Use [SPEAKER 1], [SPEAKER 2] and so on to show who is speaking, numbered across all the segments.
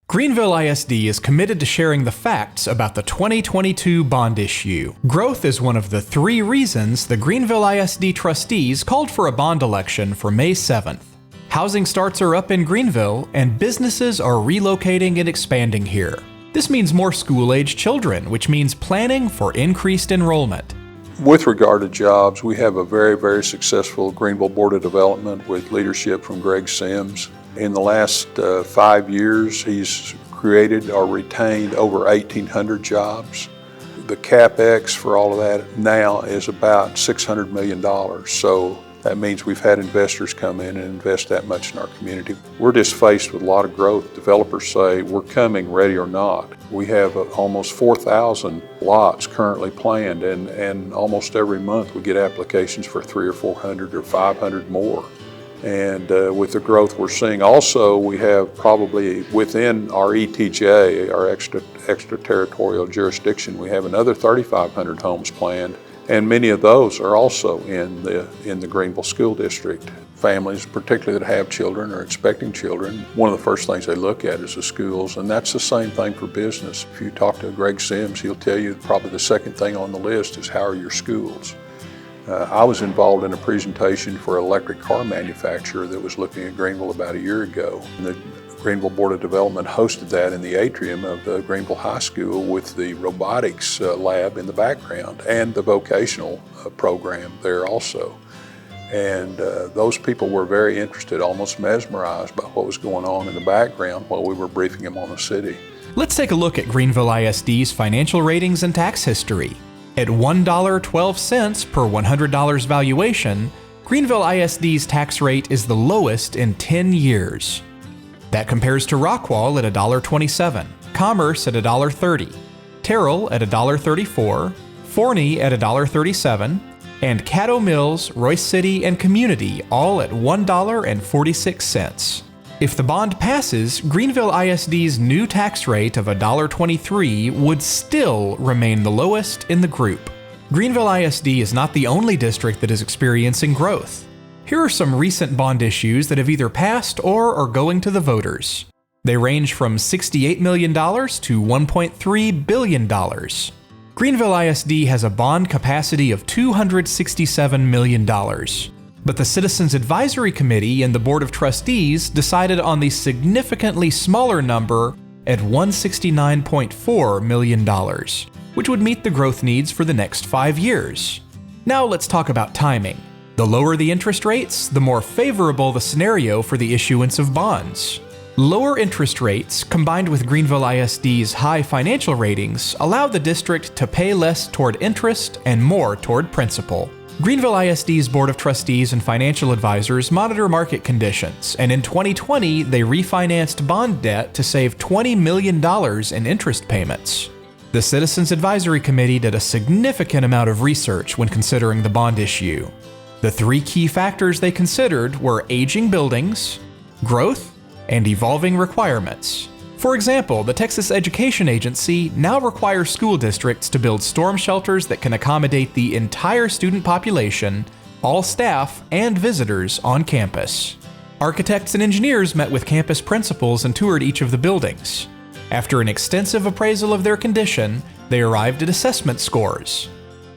[SPEAKER 1] Greenville ISD is committed to sharing the facts about the 2022 bond issue. Growth is one of the 3 reasons the Greenville ISD trustees called for a bond election for May 7th. Housing starts are up in Greenville, and businesses are relocating and expanding here. This means more school-age children, which means planning for increased enrollment.
[SPEAKER 2] With regard to jobs, we have a very successful Greenville Board of Development with leadership from Greg Sims. In the last 5 years, he's created or retained over 1,800 jobs. The CapEx for all of that now is about $600 million. So that means we've had investors come in and invest that much in our community. We're just faced with a lot of growth. Developers say we're coming ready or not. We have almost 4,000 lots currently planned, and almost every month we get applications for 300 or 400 or 500 more. And with the growth we're seeing, also we have probably within our ETJ, our extraterritorial jurisdiction, we have another 3,500 homes planned, and many of those are also in the Greenville School District. Families, particularly that have children or expecting children, one of the first things they look at is the schools, and that's the same thing for business. If you talk to Greg Sims, he'll tell you probably the second thing on the list is how are your schools. I was involved in a presentation for an electric car manufacturer that was looking at Greenville about a year ago. And the Greenville Board of Development hosted that in the atrium of the Greenville High School with the robotics lab in the background and the vocational program there also. And those people were very interested, almost mesmerized by what was going on in the background while we were briefing them on the city.
[SPEAKER 1] Let's take a look at Greenville ISD's financial ratings and tax history. At $1.12 per $100 valuation, Greenville ISD's tax rate is the lowest in 10 years. That compares to Rockwall at $1.27, Commerce at $1.30, Terrell at $1.34, Forney at $1.37, and Caddo Mills, Royce City, and Community all at $1.46. If the bond passes, Greenville ISD's new tax rate of $1.23 would still remain the lowest in the group. Greenville ISD is not the only district that is experiencing growth. Here are some recent bond issues that have either passed or are going to the voters. They range from $68 million to $1.3 billion. Greenville ISD has a bond capacity of $267 million. But the Citizens Advisory Committee and the Board of Trustees decided on the significantly smaller number at $169.4 million, which would meet the growth needs for the next 5 years. Now let's talk about timing. The lower the interest rates, the more favorable the scenario for the issuance of bonds. Lower interest rates, combined with Greenville ISD's high financial ratings, allow the district to pay less toward interest and more toward principal. Greenville ISD's Board of Trustees and financial advisors monitor market conditions, and in 2020, they refinanced bond debt to save $20 million in interest payments. The Citizens Advisory Committee did a significant amount of research when considering the bond issue. The 3 key factors they considered were aging buildings, growth, and evolving requirements. For example, the Texas Education Agency now requires school districts to build storm shelters that can accommodate the entire student population, all staff, and visitors on campus. Architects and engineers met with campus principals and toured each of the buildings. After an extensive appraisal of their condition, they arrived at assessment scores.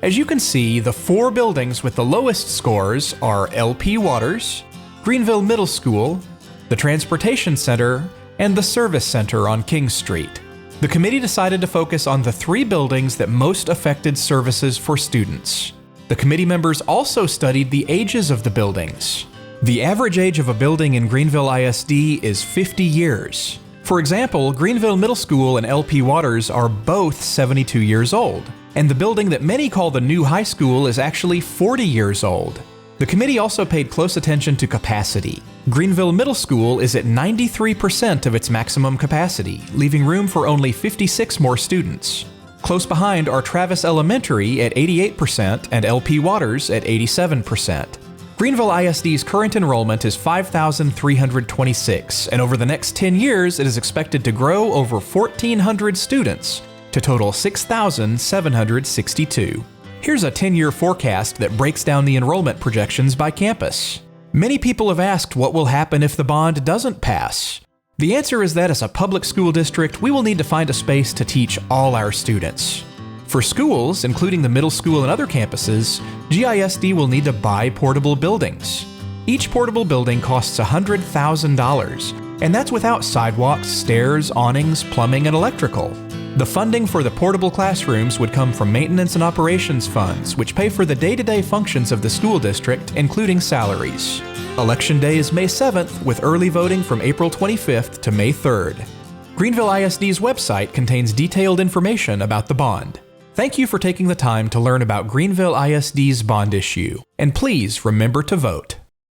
[SPEAKER 1] As you can see, the 4 buildings with the lowest scores are LP Waters, Greenville Middle School, the Transportation Center, and the Service Center on King Street. The committee decided to focus on the 3 buildings that most affected services for students. The committee members also studied the ages of the buildings. The average age of a building in Greenville ISD is 50 years. For example, Greenville Middle School and LP Waters are both 72 years old, and the building that many call the new high school is actually 40 years old. The committee also paid close attention to capacity. Greenville Middle School is at 93% of its maximum capacity, leaving room for only 56 more students. Close behind are Travis Elementary at 88% and LP Waters at 87%. Greenville ISD's current enrollment is 5,326, and over the next 10 years it is expected to grow over 1,400 students to total 6,762. Here's a 10-year forecast that breaks down the enrollment projections by campus. Many people have asked what will happen if the bond doesn't pass. The answer is that as a public school district, we will need to find a space to teach all our students. For schools, including the middle school and other campuses, GISD will need to buy portable buildings. Each portable building costs $100,000, and that's without sidewalks, stairs, awnings, plumbing, and electrical. The funding for the portable classrooms would come from maintenance and operations funds, which pay for the day-to-day functions of the school district, including salaries. Election Day is May 7th, with early voting from April 25th to May 3rd. Greenville ISD's website contains detailed information about the bond. Thank you for taking the time to learn about Greenville ISD's bond issue, and please remember to vote.